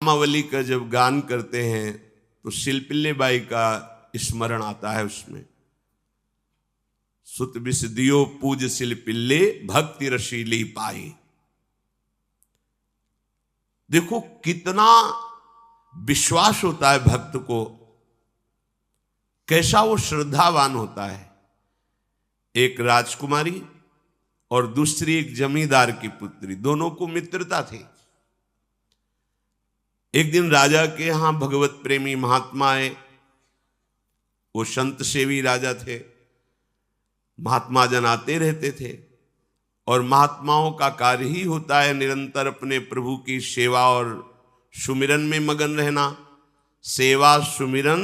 नामावली का जब गान करते हैं तो शिल्पिल्ले बाई का स्मरण आता है उसमें। सुत बिस दियो पूज शिल्पिल्ले भक्ति रशीली पाई। देखो कितना विश्वास होता है भक्त को, कैसा वो श्रद्धावान होता है। एक राजकुमारी और दूसरी एक जमींदार की पुत्री, दोनों को मित्रता थी। एक दिन राजा के यहां भगवत प्रेमी महात्मा आए। वो संत सेवी राजा थे। महात्मा जन आते रहते थे और महात्माओं का कार्य ही होता है निरंतर अपने प्रभु की सेवा और सुमिरन में मगन रहना। सेवा सुमिरन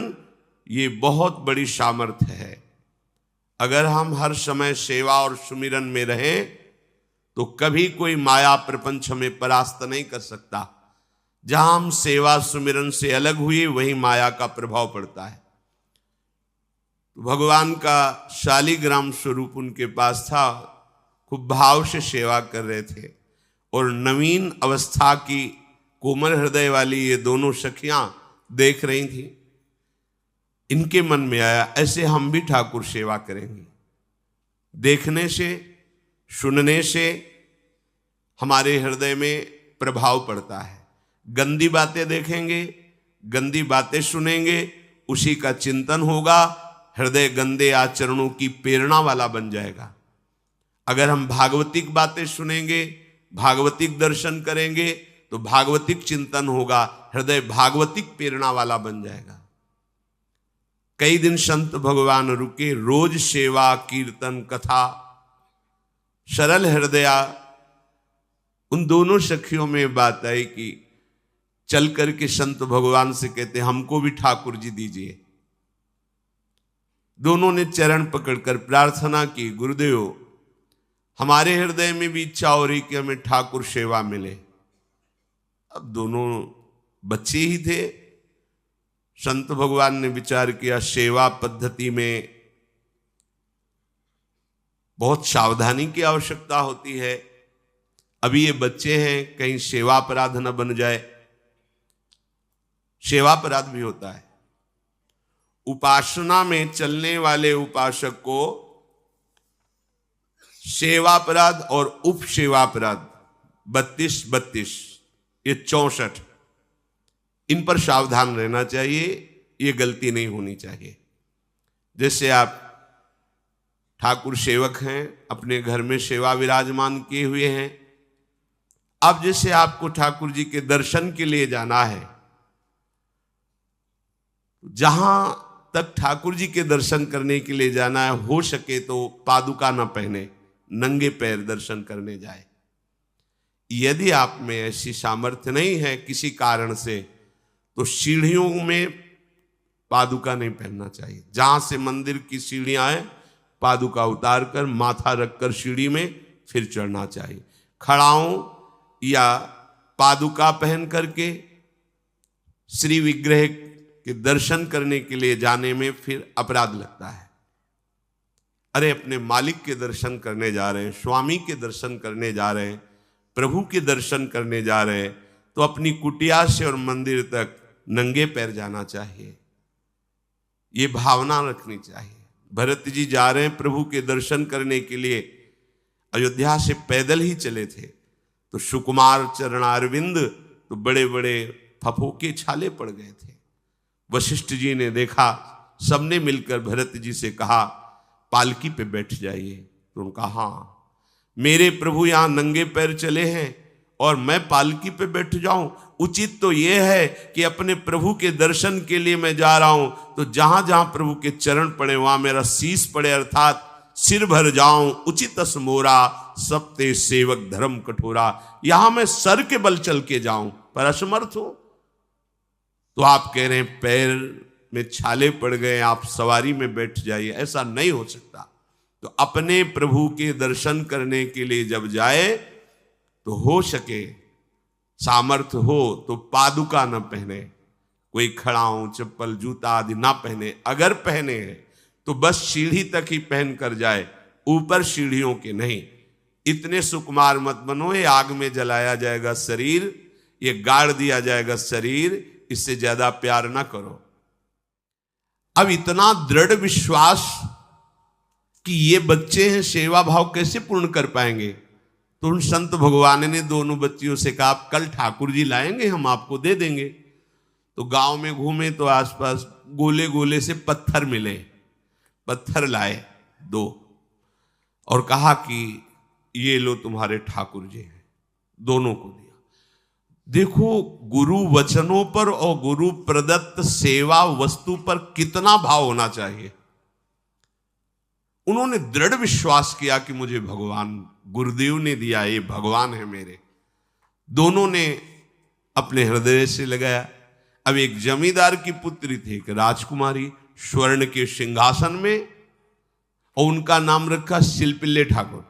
ये बहुत बड़ी सामर्थ्य है। अगर हम हर समय सेवा और सुमिरन में रहें तो कभी कोई माया प्रपंच हमें परास्त नहीं कर सकता। जहां हम सेवा सुमिरन से अलग हुए वहीं माया का प्रभाव पड़ता है। तो भगवान का शालिग्राम स्वरूप उनके पास था। खूब भाव से सेवा कर रहे थे और नवीन अवस्था की कोमल हृदय वाली ये दोनों सखियां देख रही थी। इनके मन में आया ऐसे हम भी ठाकुर सेवा करेंगे। देखने से सुनने से हमारे हृदय में प्रभाव पड़ता है। गंदी बातें देखेंगे, गंदी बातें सुनेंगे, उसी का चिंतन होगा, हृदय गंदे आचरणों की प्रेरणा वाला बन जाएगा। अगर हम भागवतिक बातें सुनेंगे, भागवतिक दर्शन करेंगे तो भागवतिक चिंतन होगा, हृदय भागवतिक प्रेरणा वाला बन जाएगा। कई दिन संत भगवान रुके, रोज सेवा कीर्तन कथा, सरल हृदया। उन दोनों सखियों में बात आई कि चल करके संत भगवान से कहते हमको भी ठाकुर जी दीजिए। दोनों ने चरण पकड़कर प्रार्थना की, गुरुदेव हमारे हृदय में भी इच्छा हो रही कि हमें ठाकुर सेवा मिले। अब दोनों बच्चे ही थे। संत भगवान ने विचार किया सेवा पद्धति में बहुत सावधानी की आवश्यकता होती है। अभी ये बच्चे हैं, कहीं सेवा अपराध न बन जाए। सेवा अपराध भी होता है। उपासना में चलने वाले उपासक को सेवापराध और उपसेवापराध 32 ये 64, इन पर सावधान रहना चाहिए। ये गलती नहीं होनी चाहिए। जैसे आप ठाकुर सेवक हैं, अपने घर में सेवा विराजमान किए हुए हैं। अब जैसे आपको ठाकुर जी के दर्शन के लिए जाना है, जहां तक ठाकुर जी के दर्शन करने के लिए जाना है, हो सके तो पादुका न पहने, नंगे पैर दर्शन करने जाए। यदि आप में ऐसी सामर्थ्य नहीं है किसी कारण से, तो सीढ़ियों में पादुका नहीं पहनना चाहिए। जहां से मंदिर की सीढ़ियां हैं, पादुका उतार कर माथा रखकर सीढ़ी में फिर चढ़ना चाहिए। खड़ाओं या पादुका पहन करके श्री विग्रह के दर्शन करने के लिए जाने में फिर अपराध लगता है। अरे अपने मालिक के दर्शन करने जा रहे हैं, स्वामी के दर्शन करने जा रहे हैं, प्रभु के दर्शन करने जा रहे हैं, तो अपनी कुटिया से और मंदिर तक नंगे पैर जाना चाहिए। ये भावना रखनी चाहिए। भरत जी जा रहे हैं प्रभु के दर्शन करने के लिए, अयोध्या से पैदल ही चले थे, तो सुकुमार चरणारविंद तो बड़े बड़े फफोके छाले पड़ गए थे। वशिष्ठ जी ने देखा, सबने मिलकर भरत जी से कहा पालकी पे बैठ जाइए। तो उन्होंने कहा हाँ, मेरे प्रभु यहां नंगे पैर चले हैं और मैं पालकी पे बैठ जाऊं? उचित तो यह है कि अपने प्रभु के दर्शन के लिए मैं जा रहा हूं, तो जहां जहां प्रभु के चरण पड़े वहां मेरा शीश पड़े, अर्थात सिर भर जाऊं। उचित मोरा सबते सेवक धर्म कठोरा। यहां मैं सर के बल चल के जाऊं पर असमर्थ हूं। तो आप कह रहे हैं पैर में छाले पड़ गए, आप सवारी में बैठ जाइए। ऐसा नहीं हो सकता। तो अपने प्रभु के दर्शन करने के लिए जब जाए तो हो सके, सामर्थ्य हो तो पादुका न पहने, कोई खड़ाऊं चप्पल जूता आदि ना पहने। अगर पहने हैं तो बस सीढ़ी तक ही पहन कर जाए, ऊपर सीढ़ियों के नहीं। इतने सुकुमार मत बनो, ये आग में जलाया जाएगा शरीर, ये गाड़ दिया जाएगा शरीर, इससे ज्यादा प्यार ना करो। अब इतना दृढ़ विश्वास कि ये बच्चे हैं, सेवा भाव कैसे पूर्ण कर पाएंगे? तो उन संत भगवान ने दोनों बच्चियों से कहा, आप कल ठाकुर जी लाएंगे, हम आपको दे देंगे। तो गांव में घूमे तो आसपास गोले गोले से पत्थर मिले, पत्थर लाए 2 और कहा कि ये लो तुम्हारे ठाकुर जी हैं। दोनों को दिया। देखो गुरु वचनों पर और गुरु प्रदत्त सेवा वस्तु पर कितना भाव होना चाहिए। उन्होंने दृढ़ विश्वास किया कि मुझे भगवान गुरुदेव ने दिया, ये भगवान है मेरे। दोनों ने अपने हृदय से लगाया। अब एक जमींदार की पुत्री थी, एक राजकुमारी, स्वर्ण के सिंहासन में, और उनका नाम रखा शिलपिल्ले ठाकुर।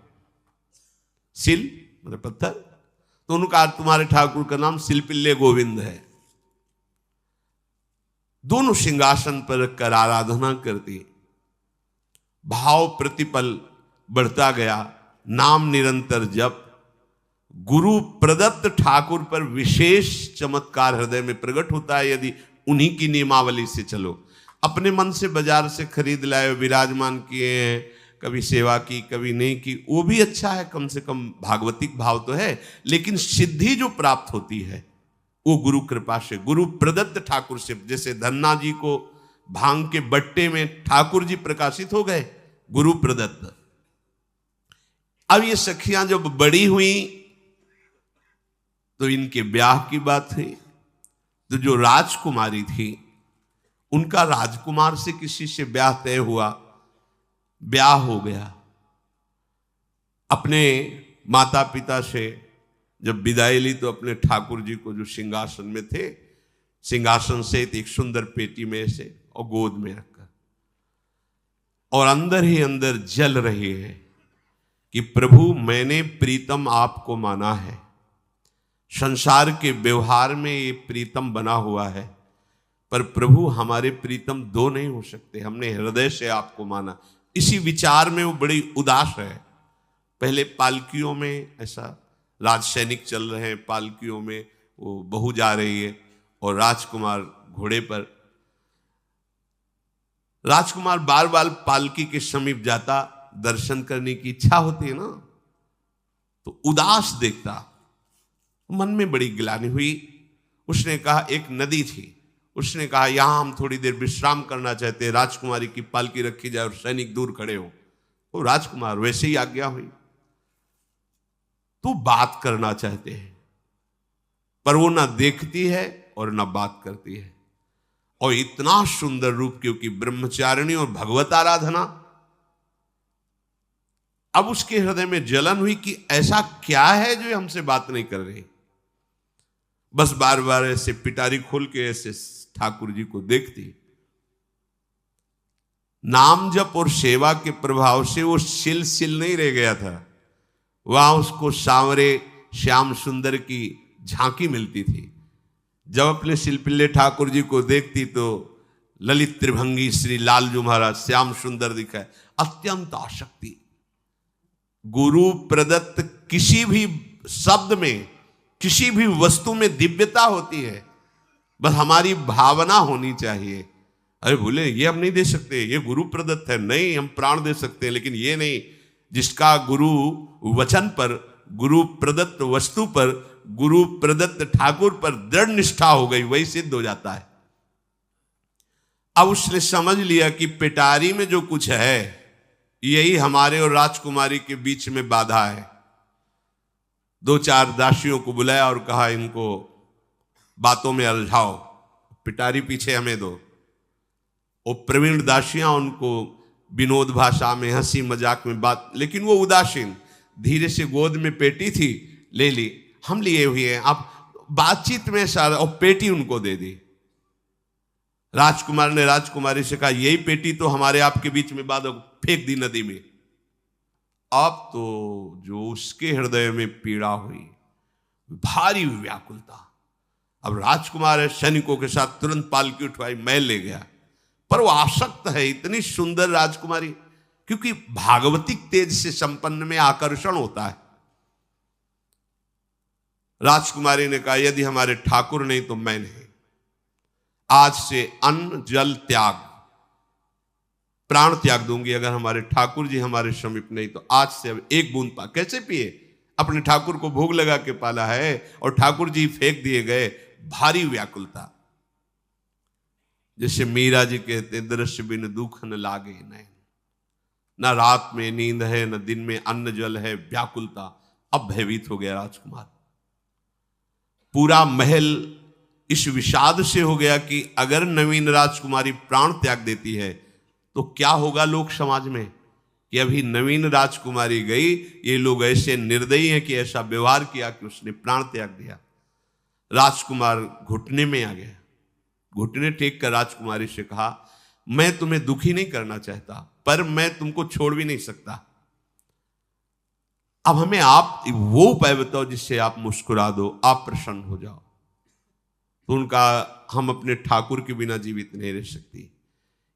शिल मतलब पत्थर, तो उनका तुम्हारे ठाकुर का नाम शिलपिल्ले गोविंद है। दोनों सिंहासन पर रखकर आराधना करती। भाव प्रतिपल बढ़ता गया, नाम निरंतर जप। गुरु प्रदत्त ठाकुर पर विशेष चमत्कार हृदय में प्रकट होता है यदि उन्हीं की नियमावली से चलो। अपने मन से बाजार से खरीद लाए, विराजमान किए हैं, कभी सेवा की कभी नहीं की, वो भी अच्छा है, कम से कम भागवतिक भाव तो है। लेकिन सिद्धि जो प्राप्त होती है वो गुरु कृपा से, गुरु प्रदत्त ठाकुर से। जैसे धन्ना जी को भांग के बट्टे में ठाकुर जी प्रकाशित हो गए, गुरु प्रदत्त। अब ये सखियां जब बड़ी हुई तो इनके ब्याह की बात हुई। तो जो राजकुमारी थी उनका राजकुमार से किसी से ब्याह तय हुआ, ब्याह हो गया। अपने माता पिता से जब विदाई ली तो अपने ठाकुर जी को जो सिंहासन में थे, सिंहासन से एक सुंदर पेटी में से और गोद में रखकर, और अंदर ही अंदर जल रहे हैं कि प्रभु मैंने प्रीतम आपको माना है, संसार के व्यवहार में ये प्रीतम बना हुआ है, पर प्रभु हमारे प्रीतम 2 नहीं हो सकते, हमने हृदय से आपको माना। इसी विचार में वो बड़ी उदास है। पहले पालकियों में ऐसा राज सैनिक चल रहे हैं, पालकियों में वो बहू जा रही है और राजकुमार घोड़े पर। राजकुमार बार बार पालकी के समीप जाता, दर्शन करने की इच्छा होती है ना, तो उदास देखता, मन में बड़ी गिलानी हुई। उसने कहा, एक नदी थी, उसने कहा यहां हम थोड़ी देर विश्राम करना चाहते हैं, राजकुमारी की पालकी रखी जाए और सैनिक दूर खड़े हो। तो राजकुमार वैसे ही आज्ञा हुई। तो बात करना चाहते हैं पर वो ना देखती है और ना बात करती है। और इतना सुंदर रूप, क्योंकि ब्रह्मचारिणी और भगवत आराधना। अब उसके हृदय में जलन हुई कि ऐसा क्या है जो हमसे बात नहीं कर रही। बस बार बार ऐसे पिटारी खोल के ऐसे ठाकुर जी को देखती। नाम जप और सेवा के प्रभाव से वो सिल नहीं रह गया था, वहां उसको सांवरे श्याम सुंदर की झांकी मिलती थी। जब अपने शिलपिल्ले ठाकुर जी को देखती तो ललित त्रिभंगी श्री लाल जो महाराज श्याम सुंदर दिखाए, अत्यंत आसक्ति। गुरु प्रदत्त किसी भी शब्द में, किसी भी वस्तु में दिव्यता होती है, बस हमारी भावना होनी चाहिए। अरे बोले ये हम नहीं दे सकते, ये गुरु प्रदत्त है, नहीं हम प्राण दे सकते हैं, लेकिन ये नहीं। जिसका गुरु वचन पर, गुरु प्रदत्त वस्तु पर, गुरु प्रदत्त ठाकुर पर दृढ़ निष्ठा हो गई, वही सिद्ध हो जाता है। अब उसने समझ लिया कि पिटारी में जो कुछ है यही हमारे और राजकुमारी के बीच में बाधा है। 2-4 दासियों को बुलाया और कहा इनको बातों में उलझाओ, पिटारी पीछे हमें दो। और प्रवीण दासियां उनको विनोद भाषा में, हंसी मजाक में बात, लेकिन वो उदासीन। धीरे से गोद में पेटी थी, ले ली, हम लिए हुए हैं, आप बातचीत में सारा, और पेटी उनको दे दी। राजकुमार ने राजकुमारी से कहा यही पेटी तो हमारे आपके बीच में बात, फेंक दी नदी में। अब तो जो उसके हृदय में पीड़ा हुई, भारी व्याकुलता। अब राजकुमार है, सैनिकों के साथ तुरंत पालकी उठवाई, महल ले गया। पर वो आसक्त है, इतनी सुंदर राजकुमारी, क्योंकि भागवतिक तेज से संपन्न में आकर्षण होता है। राजकुमारी ने कहा, यदि हमारे ठाकुर नहीं तो मैं नहीं। आज से अन्न जल त्याग, प्राण त्याग दूंगी अगर हमारे ठाकुर जी हमारे समीप नहीं तो। आज से अब एक बूंद पा कैसे पिए? अपने ठाकुर को भोग लगा के पाला है और ठाकुर जी फेंक दिए गए। भारी व्याकुलता, जैसे मीरा जी कहते, दृश्य बिन दुख न लागे नैन, न रात में नींद है न दिन में अन्न जल है, व्याकुलता। अब भयभीत हो गया राजकुमार। पूरा महल इस विषाद से हो गया कि अगर नवीन राजकुमारी प्राण त्याग देती है तो क्या होगा लोक समाज में, कि अभी नवीन राजकुमारी गई, ये लोग ऐसे निर्दयी हैं कि ऐसा व्यवहार किया कि उसने प्राण त्याग दिया। राजकुमार घुटने में आ गया। घुटने टेक कर राजकुमारी से कहा, मैं तुम्हें दुखी नहीं करना चाहता, पर मैं तुमको छोड़ भी नहीं सकता। अब हमें आप वो उपाय बताओ जिससे आप मुस्कुरा दो, आप प्रसन्न हो जाओ। तो उनका, हम अपने ठाकुर के बिना जीवित नहीं रह सकती।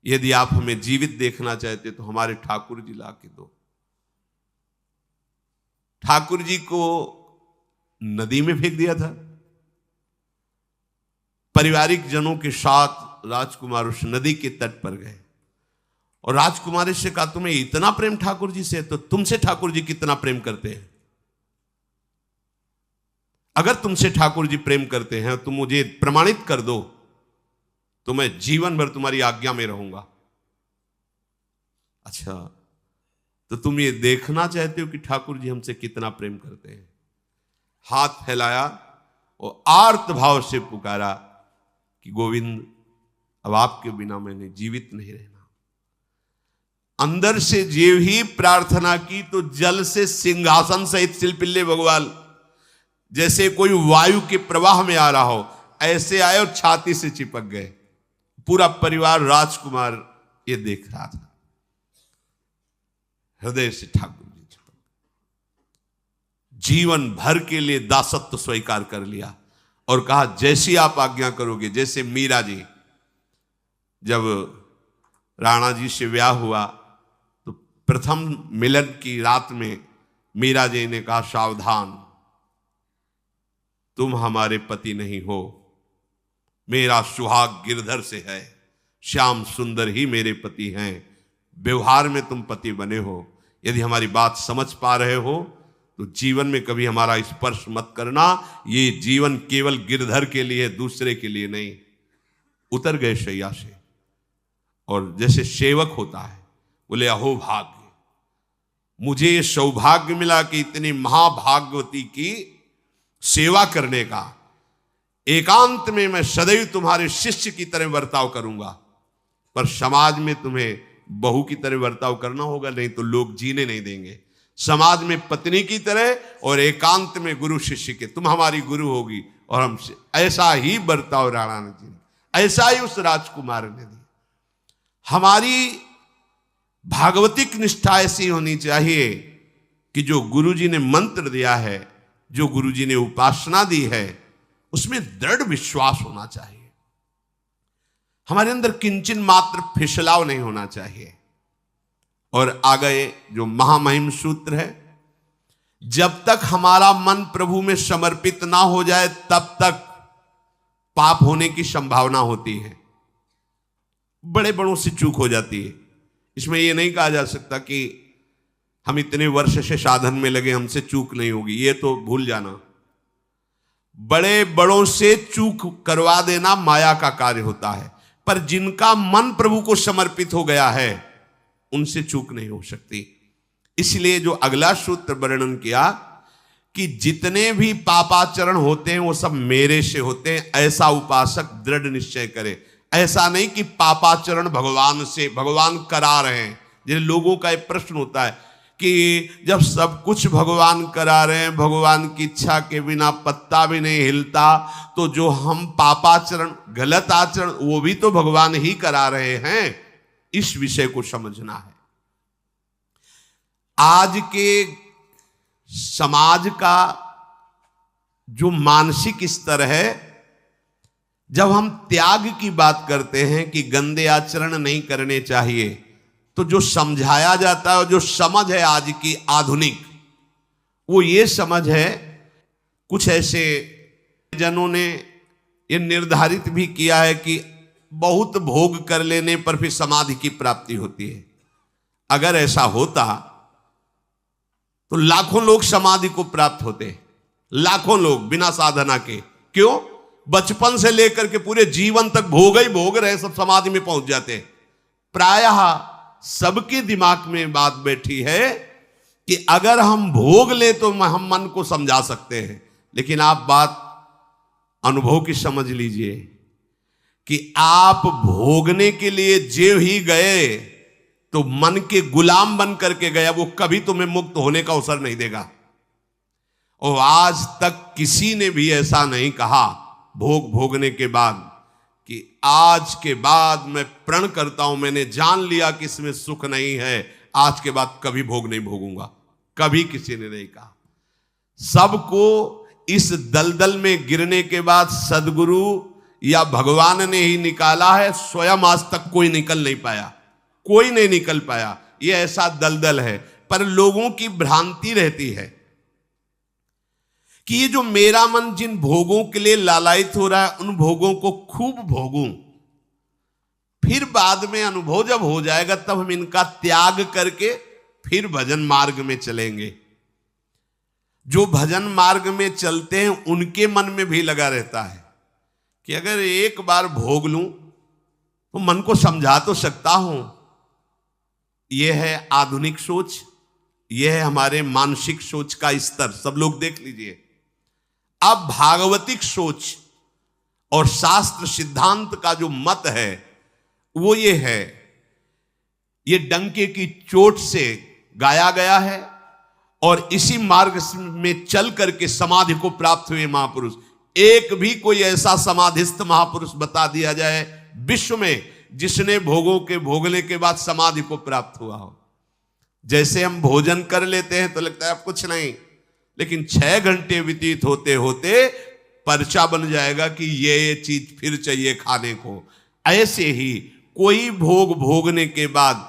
यदि आप हमें जीवित देखना चाहते तो हमारे ठाकुर जी ला के दो। ठाकुर जी को नदी में फेंक दिया था। पारिवारिक जनों के साथ राजकुमार उस नदी के तट पर गए और राजकुमारी से कहा, तुम्हें इतना प्रेम ठाकुर जी से, तो तुमसे ठाकुर जी कितना प्रेम करते हैं? अगर तुमसे ठाकुर जी प्रेम करते हैं तो मुझे प्रमाणित कर दो, तो मैं जीवन भर तुम्हारी आज्ञा में रहूंगा। अच्छा, तो तुम ये देखना चाहते हो कि ठाकुर जी हमसे कितना प्रेम करते हैं? हाथ फैलाया और आर्त भाव से पुकारा कि गोविंद, अब आपके बिना मैंने जीवित नहीं रहना। अंदर से जेव ही प्रार्थना की तो जल से सिंहासन सहित सिलपिल्ले भगवान जैसे कोई वायु के प्रवाह में आ रहा हो, ऐसे आए और छाती से चिपक गए। पूरा परिवार, राजकुमार ये देख रहा था। हृदय से ठाकुर जी चिपक, जीवन भर के लिए दासत्व स्वीकार कर लिया और कहा, जैसी आप आज्ञा करोगे। जैसे मीरा जी, जब राणा जी से ब्याह हुआ तो प्रथम मिलन की रात में मीरा जी ने कहा, सावधान, तुम हमारे पति नहीं हो, मेरा सुहाग गिरधर से है, श्याम सुंदर ही मेरे पति हैं। व्यवहार में तुम पति बने हो। यदि हमारी बात समझ पा रहे हो तो जीवन में कभी हमारा स्पर्श मत करना। ये जीवन केवल गिरधर के लिए, दूसरे के लिए नहीं। उतर गए शैया से और जैसे सेवक होता है, बोले, अहो भाग्य, मुझे ये सौभाग्य मिला कि इतनी महाभाग्यवती की सेवा करने का। एकांत में मैं सदैव तुम्हारे शिष्य की तरह बर्ताव करूंगा, पर समाज में तुम्हें बहू की तरह बर्ताव करना होगा, नहीं तो लोग जीने नहीं देंगे। समाज में पत्नी की तरह और एकांत में गुरु शिष्य के। तुम हमारी गुरु होगी और हमसे ऐसा ही बर्ताव राणा जी ने, ऐसा ही उस राजकुमार ने दी। हमारी भागवतिक निष्ठा ऐसी होनी चाहिए कि जो गुरु जी ने मंत्र दिया है, जो गुरु जी ने उपासना दी है, उसमें दृढ़ विश्वास होना चाहिए। हमारे अंदर किंचन मात्र फिसलाव नहीं होना चाहिए। और आगे जो महामहिम सूत्र है, जब तक हमारा मन प्रभु में समर्पित ना हो जाए तब तक पाप होने की संभावना होती है। बड़े बड़ों से चूक हो जाती है। इसमें यह नहीं कहा जा सकता कि हम इतने वर्ष से साधन में लगे, हमसे चूक नहीं होगी, ये तो भूल जाना। बड़े बड़ों से चूक करवा देना माया का कार्य होता है, पर जिनका मन प्रभु को समर्पित हो गया है उनसे चूक नहीं हो सकती। इसलिए जो अगला सूत्र वर्णन किया कि जितने भी पापाचरण होते हैं वो सब मेरे से होते हैं, ऐसा उपासक दृढ़ निश्चय करे। ऐसा नहीं कि पापाचरण भगवान से, भगवान करा रहे हैं। जिन लोगों का एक प्रश्न होता है कि जब सब कुछ भगवान करा रहे हैं, भगवान की इच्छा के बिना पत्ता भी नहीं हिलता, तो जो हम पापाचरण, गलत आचरण, वो भी तो भगवान ही करा रहे हैं। इस विषय को समझना है। आज के समाज का जो मानसिक स्तर है, जब हम त्याग की बात करते हैं कि गंदे आचरण नहीं करने चाहिए, तो जो समझाया जाता है और जो समझ है आज की आधुनिक, वो ये समझ है कुछ ऐसे जनों ने यह निर्धारित भी किया है कि बहुत भोग कर लेने पर फिर समाधि की प्राप्ति होती है। अगर ऐसा होता तो लाखों लोग समाधि को प्राप्त होते, लाखों लोग बिना साधना के। क्यों? बचपन से लेकर के पूरे जीवन तक भोग ही भोग रहे, सब समाधि में पहुंच जाते। प्रायः सबके दिमाग में बात बैठी है कि अगर हम भोग ले तो हम मन को समझा सकते हैं, लेकिन आप बात अनुभव की समझ लीजिए कि आप भोगने के लिए जो ही गए तो मन के गुलाम बन करके गया, वो कभी तुम्हें मुक्त होने का अवसर नहीं देगा। और आज तक किसी ने भी ऐसा नहीं कहा भोग भोगने के बाद कि आज के बाद मैं प्रण करता हूं, मैंने जान लिया कि इसमें सुख नहीं है, आज के बाद कभी भोग नहीं भोगूंगा। कभी किसी ने नहीं कहा। सबको इस दलदल में गिरने के बाद सदगुरु या भगवान ने ही निकाला है, स्वयं आज तक कोई निकल नहीं पाया, कोई नहीं निकल पाया। ये ऐसा दलदल है। पर लोगों की भ्रांति रहती है कि ये जो मेरा मन जिन भोगों के लिए लालायित हो रहा है, उन भोगों को खूब भोगूं, फिर बाद में अनुभव जब हो जाएगा तब हम इनका त्याग करके फिर भजन मार्ग में चलेंगे। जो भजन मार्ग में चलते हैं उनके मन में भी लगा रहता है कि अगर एक बार भोग लूं तो मन को समझा तो सकता हूं। यह है आधुनिक सोच, यह है हमारे मानसिक सोच का स्तर। सब लोग देख लीजिए। अब भागवतिक सोच और शास्त्र सिद्धांत का जो मत है वो ये है, ये डंके की चोट से गाया गया है और इसी मार्ग में चल करके समाधि को प्राप्त हुए महापुरुष। एक भी कोई ऐसा समाधिस्थ महापुरुष बता दिया जाए विश्व में जिसने भोगों के भोगने के बाद समाधि को प्राप्त हुआ हो। जैसे हम भोजन कर लेते हैं तो लगता है अब कुछ नहीं, लेकिन 6 घंटे व्यतीत होते होते पर्चा बन जाएगा कि ये चीज फिर चाहिए खाने को। ऐसे ही कोई भोग भोगने के बाद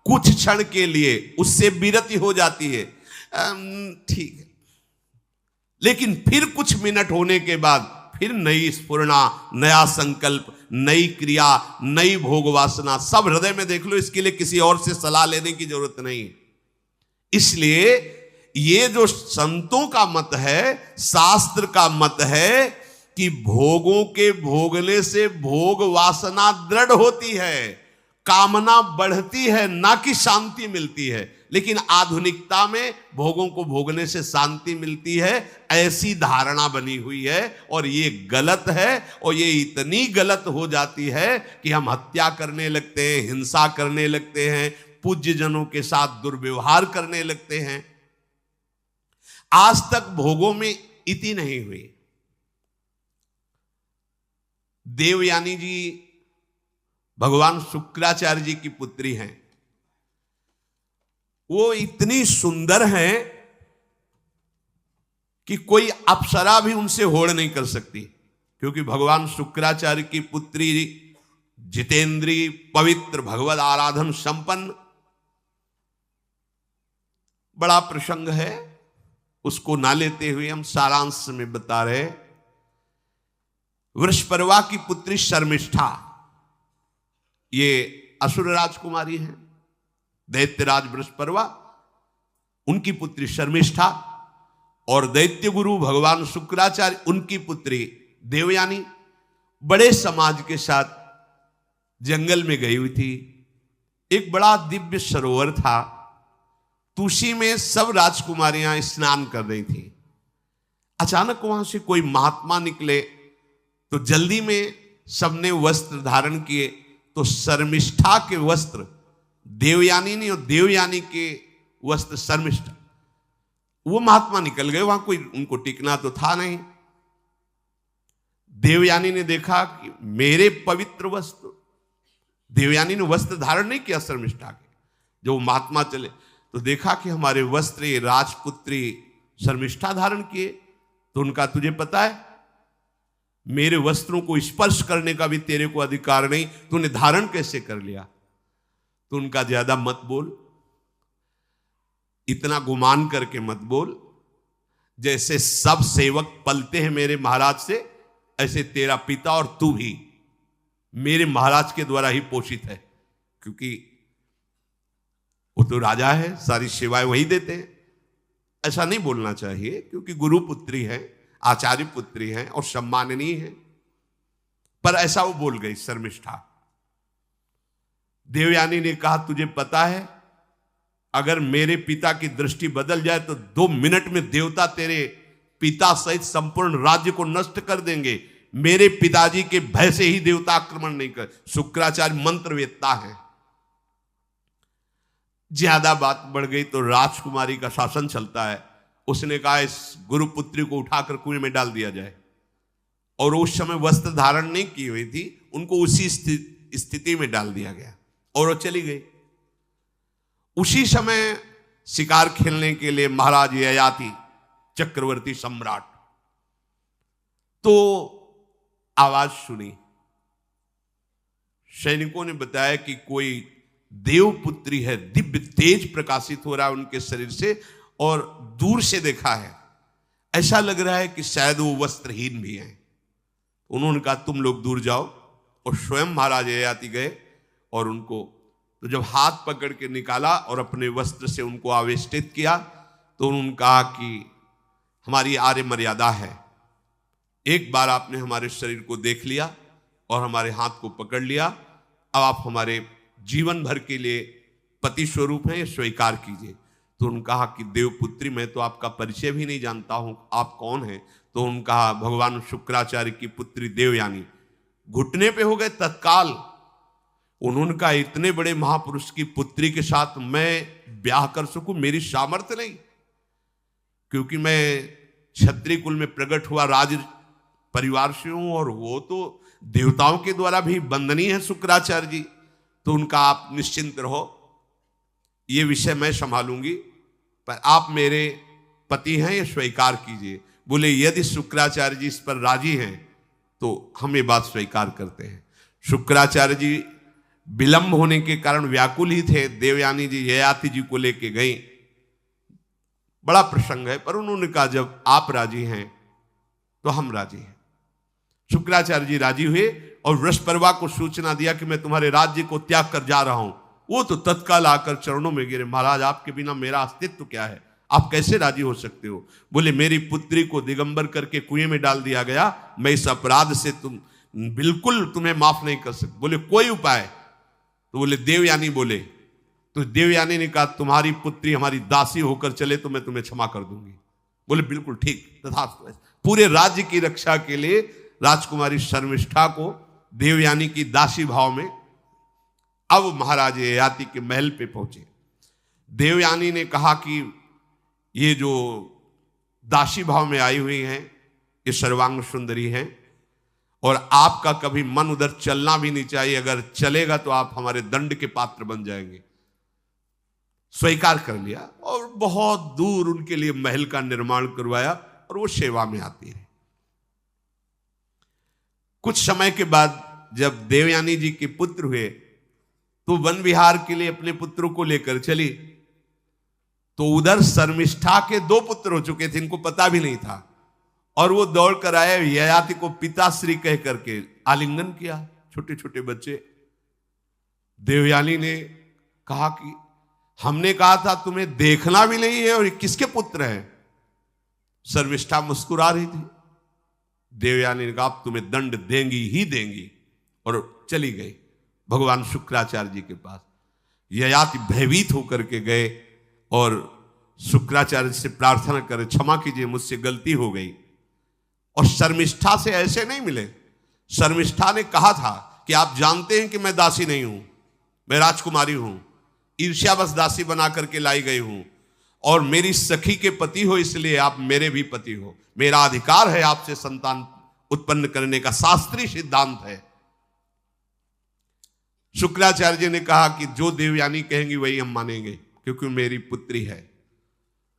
कुछ क्षण के लिए उससे विरति हो जाती है, ठीक है, लेकिन फिर कुछ मिनट होने के बाद फिर नई स्फुरना, नया संकल्प, नई क्रिया, नई भोग वासना सब हृदय में देख लो। इसके लिए किसी और से सलाह लेने की जरूरत नहीं। इसलिए ये जो संतों का मत है, शास्त्र का मत है कि भोगों के भोगने से भोग वासना दृढ़ होती है, कामना बढ़ती है, ना कि शांति मिलती है। लेकिन आधुनिकता में भोगों को भोगने से शांति मिलती है, ऐसी धारणा बनी हुई है और ये गलत है। और ये इतनी गलत हो जाती है कि हम हत्या करने लगते हैं, हिंसा करने लगते हैं, पूज्य जनों के साथ दुर्व्यवहार करने लगते हैं। आज तक भोगों में इति नहीं हुई। देवयानी जी भगवान शुक्राचार्य जी की पुत्री हैं। वो इतनी सुंदर हैं कि कोई अप्सरा भी उनसे होड़ नहीं कर सकती, क्योंकि भगवान शुक्राचार्य की पुत्री जितेंद्री, पवित्र, भगवद आराधन संपन्न। बड़ा प्रसंग है, उसको ना लेते हुए हम सारांश में बता रहे। वृषपर्वा की पुत्री शर्मिष्ठा, ये असुर राजकुमारी है। दैत्यराज वृषपर्वा, उनकी पुत्री शर्मिष्ठा, और दैत्य गुरु भगवान शुक्राचार्य, उनकी पुत्री देवयानी बड़े समाज के साथ जंगल में गई हुई थी। एक बड़ा दिव्य सरोवर था, तुलसी में सब राजकुमारियां स्नान कर रही थी। अचानक वहां से कोई महात्मा निकले तो जल्दी में सबने वस्त्र धारण किए। तो शर्मिष्ठा के वस्त्र देवयानी ने और देवयानी के वस्त्र शर्मिष्ठा, वो महात्मा निकल गए। वहां कोई उनको टिकना तो था नहीं। देवयानी ने देखा कि मेरे पवित्र वस्त्र, देवयानी ने वस्त्र धारण नहीं किया शर्मिष्ठा के। जो महात्मा चले तो देखा कि हमारे वस्त्र ये राजपुत्री शर्मिष्ठा धारण किए। तो उनका तुझे पता है मेरे वस्त्रों को स्पर्श करने का भी तेरे को अधिकार नहीं, तूने धारण कैसे कर लिया? तो उनका ज्यादा मत बोल, इतना गुमान करके मत बोल। जैसे सब सेवक पलते हैं मेरे महाराज से, ऐसे तेरा पिता और तू भी मेरे महाराज के द्वारा ही पोषित है, क्योंकि वो तो राजा है, सारी सेवाएं वही देते हैं। ऐसा नहीं बोलना चाहिए, क्योंकि गुरु पुत्री है, आचार्य पुत्री है और सम्माननीय है, पर ऐसा वो बोल गई शर्मिष्ठा। देवयानी ने कहा तुझे पता है अगर मेरे पिता की दृष्टि बदल जाए तो 2 मिनट में देवता तेरे पिता सहित संपूर्ण राज्य को नष्ट कर देंगे। मेरे पिताजी के भय से ही देवता आक्रमण नहीं कर। शुक्राचार्य मंत्रवेत्ता है। ज्यादा बात बढ़ गई तो राजकुमारी का शासन चलता है। उसने कहा इस गुरुपुत्री को उठाकर कुएं में डाल दिया जाए, और उस समय वस्त्र धारण नहीं की हुई थी, उनको उसी स्थिति में डाल दिया गया और वो चली गई। उसी समय शिकार खेलने के लिए महाराज ययाति चक्रवर्ती सम्राट तो आवाज सुनी। सैनिकों ने बताया कि कोई देवपुत्री है, दिव्य तेज प्रकाशित हो रहा है उनके शरीर से, और दूर से देखा है ऐसा लग रहा है कि शायद वो वस्त्रहीन भी हैं। उन्होंने कहा तुम लोग दूर जाओ, और स्वयं महाराज ययाति गए और उनको तो जब हाथ पकड़ के निकाला और अपने वस्त्र से उनको आवेष्टित किया तो उन्होंने कहा कि हमारी आर्य मर्यादा है, एक बार आपने हमारे शरीर को देख लिया और हमारे हाथ को पकड़ लिया, अब आप हमारे जीवन भर के लिए पति स्वरूप हैं, ये स्वीकार कीजिए। तो उन्होंने कहा कि देवपुत्री मैं तो आपका परिचय भी नहीं जानता हूं, आप कौन हैं? तो उन्होंने कहा भगवान शुक्राचार्य की पुत्री देवयानी। घुटने पे हो गए तत्काल। उन्होंने कहा इतने बड़े महापुरुष की पुत्री के साथ मैं ब्याह कर सकूं, मेरी सामर्थ्य नहीं, क्योंकि मैं क्षत्रिय कुल में प्रकट हुआ राज परिवार से हूं, और वो तो देवताओं के द्वारा भी वंदनीय है शुक्राचार्य जी। तो उनका आप निश्चिंत रहो, ये विषय मैं संभालूंगी, पर आप मेरे पति हैं, ये स्वीकार कीजिए। बोले यदि शुक्राचार्य जी इस पर राजी हैं तो हम ये बात स्वीकार करते हैं। शुक्राचार्य जी विलंब होने के कारण व्याकुल ही थे। देवयानी जी ययाति जी को लेके गई। बड़ा प्रसंग है, पर उन्होंने कहा जब आप राजी हैं तो हम राजी हैं। शुक्राचार्य जी राजी हुए और वृषपर्वा को सूचना दिया कि मैं तुम्हारे राज्य को त्याग कर जा रहा हूं। वो तो तत्काल आकर चरणों में गिरे, महाराज आपके बिना मेरा अस्तित्व क्या है, आप कैसे राजी हो सकते हो? बोले मेरी पुत्री को दिगंबर करके कुएं में डाल दिया गया, मैं इस अपराध से बिल्कुल तुम्हें माफ नहीं कर सकती। बोले कोई उपाय? तो बोले देवयानी बोले। तो देवयानी ने कहा तुम्हारी पुत्री हमारी दासी होकर चले तो मैं तुम्हें क्षमा कर दूंगी। बोले बिल्कुल ठीक, तथास्तु। पूरे राज्य की रक्षा के लिए राजकुमारी शर्मिष्ठा को देवयानी की दासी भाव में अब महाराज ययाति के महल पे पहुंचे। देवयानी ने कहा कि ये जो दासी भाव में आई हुई हैं ये सर्वांग सुंदरी हैं, और आपका कभी मन उधर चलना भी नहीं चाहिए, अगर चलेगा तो आप हमारे दंड के पात्र बन जाएंगे। स्वीकार कर लिया और बहुत दूर उनके लिए महल का निर्माण करवाया और वो सेवा में आती रही। कुछ समय के बाद जब देवयानी जी के पुत्र हुए तो वन विहार के लिए अपने पुत्रों को लेकर चली, तो उधर शर्मिष्ठा के 2 पुत्र हो चुके थे, इनको पता भी नहीं था, और वो दौड़ कर आए, ययाति को पिताश्री कह करके आलिंगन किया। छोटे छोटे बच्चे। देवयानी ने कहा कि हमने कहा था तुम्हें देखना भी नहीं है, और ये किसके पुत्र हैं? शर्मिष्ठा मुस्कुरा रही थी। देवयानी ने कहा अब तुम्हें दंड देंगी ही देंगी, और चली गई भगवान शुक्राचार्य जी के पास। ययाति भयभीत होकर के गए और शुक्राचार्य से प्रार्थना करे क्षमा कीजिए मुझसे गलती हो गई। और शर्मिष्ठा से ऐसे नहीं मिले। शर्मिष्ठा ने कहा था कि आप जानते हैं कि मैं दासी नहीं हूं, मैं राजकुमारी हूं, ईर्ष्यावश दासी बना करके लाई गई हूं, और मेरी सखी के पति हो इसलिए आप मेरे भी पति हो, मेरा अधिकार है आपसे संतान उत्पन्न करने का, शास्त्रीय सिद्धांत है। शुक्राचार्य जी ने कहा कि जो देवयानी कहेंगी वही हम मानेंगे, क्योंकि मेरी पुत्री है।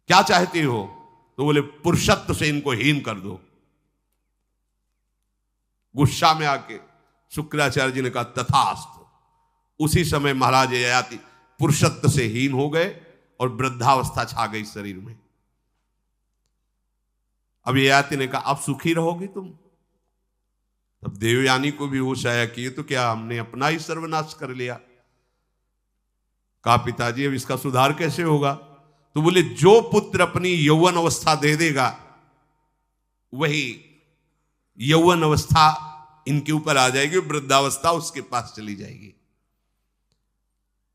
क्या चाहती हो? तो बोले पुरुषत्व से इनको हीन कर दो। गुस्सा में आके शुक्राचार्य जी ने कहा तथास्तु। उसी समय महाराज ययाति पुरुषत्व से हीन हो गए और वृद्धावस्था छा गई शरीर में। अब ययाति ने कहा, अब सुखी रहोगे तुम? तब देवयानी को भी होश आया कि ये तो क्या हमने अपना ही सर्वनाश कर लिया। कहा, पिताजी अब इसका सुधार कैसे होगा? तो बोले, जो पुत्र अपनी यौवन अवस्था दे देगा वही यौवन अवस्था इनके ऊपर आ जाएगी, वृद्धावस्था उसके पास चली जाएगी।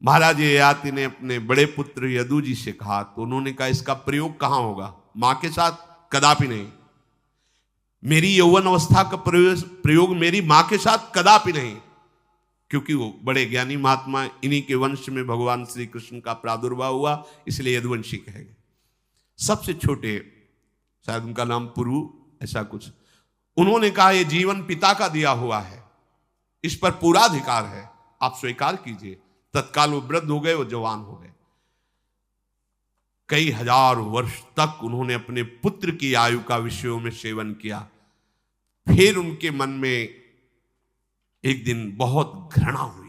महाराज ययाति ने अपने बड़े पुत्र यदु जी से कहा, तो उन्होंने कहा, इसका प्रयोग कहां होगा? मां के साथ? कदापि नहीं। मेरी यौवन अवस्था का प्रयोग मेरी मां के साथ कदापि नहीं, क्योंकि वो बड़े ज्ञानी महात्मा, इन्हीं के वंश में भगवान श्री कृष्ण का प्रादुर्भाव हुआ, इसलिए यदुवंशी कहे गए। सबसे छोटे, शायद उनका नाम पुरु, ऐसा कुछ, उन्होंने कहा, यह जीवन पिता का दिया हुआ है, इस पर पूरा अधिकार है, आप स्वीकार कीजिए। तत्काल वो वृद्ध हो गए, वो जवान हो गए। कई हजार वर्ष तक उन्होंने अपने पुत्र की आयु का विषयों में सेवन किया। फिर उनके मन में एक दिन बहुत घृणा हुई।